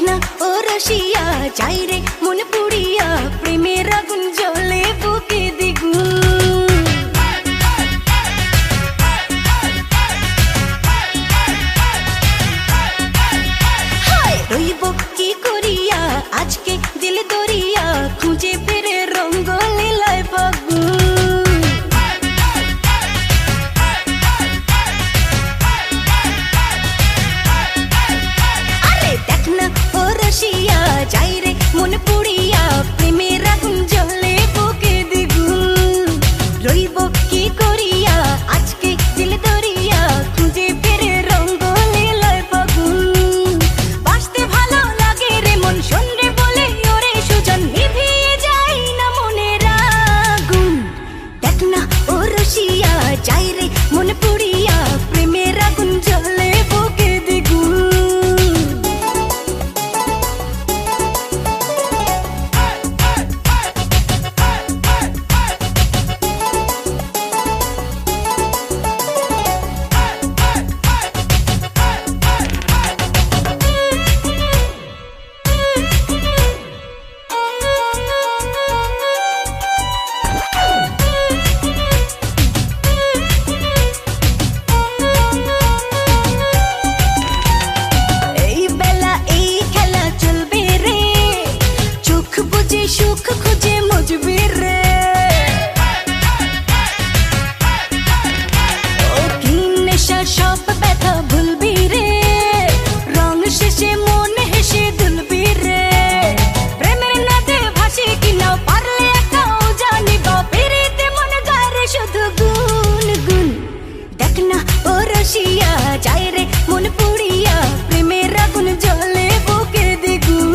না ও রসিয়া যাই রে মন পুড়িয়া প্রেমের আগুন জ্বলে বুকে দ্বিগুণ। হায় রইব কি করিয়া আজকে দিল দরিয়া খুঁজে ফিরে রঙ্গ লীলায় ফাগুন। আরে দেখ না ও রসিয়া যাই রে মন পুড়িয়া প্রেমের আগুন জ্বলে বুকে দ্বিগুণ। রইব কি করিয়া আজকে দিল দরিয়া খুঁজে ফিরে রঙ্গ লীলায় ফাগুন। বাসতে ভালো লাগে রে মন শোন রে বলে ওরে সুজন নিভিয়ে যায় না মনের আগুন। দেখ না ও রসিয়া যাই রে মন পুড়িয়া প্রেমের আগুন জ্বলে বুকে দ্বিগুণ। এই বেলা এই খেলা চলবে রে, চোখ বুঝে সুখ খুঁজে মজবে রে। ও কি নেশা সব ব্যথা ভুলবি রে, রং শেষে মন হেসে দুলবি রে। প্রেমের নাদে ভাসি কিনা পারলে একাও জানিব ফিরিতে মন গারে শুধু গুন গুন। দেখ না ও রসিয়া যাই রে মন পুড়িয়া প্রেমের আগুন জ্বলে বুকে দ্বিগুণ।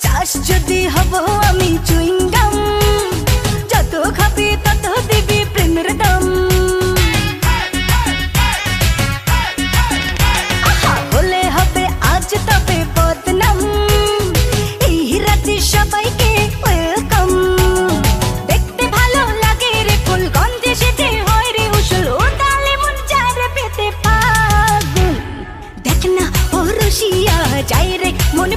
চাস যদি হব আমি চুইংগাম, যত খাবি তত দিবি প্রেমের দাম। আহা হলে হবে আজ তবে বদনাম, এই রাতে সবাইকে ওয়েলকাম। দেখতে ভালো লাগে রে ফুল গন্ধে সেজে হয় রে উসুল, উতালে মন চায় রে পেতে পাগল। দেখ না ও রসিয়া যাই রে মন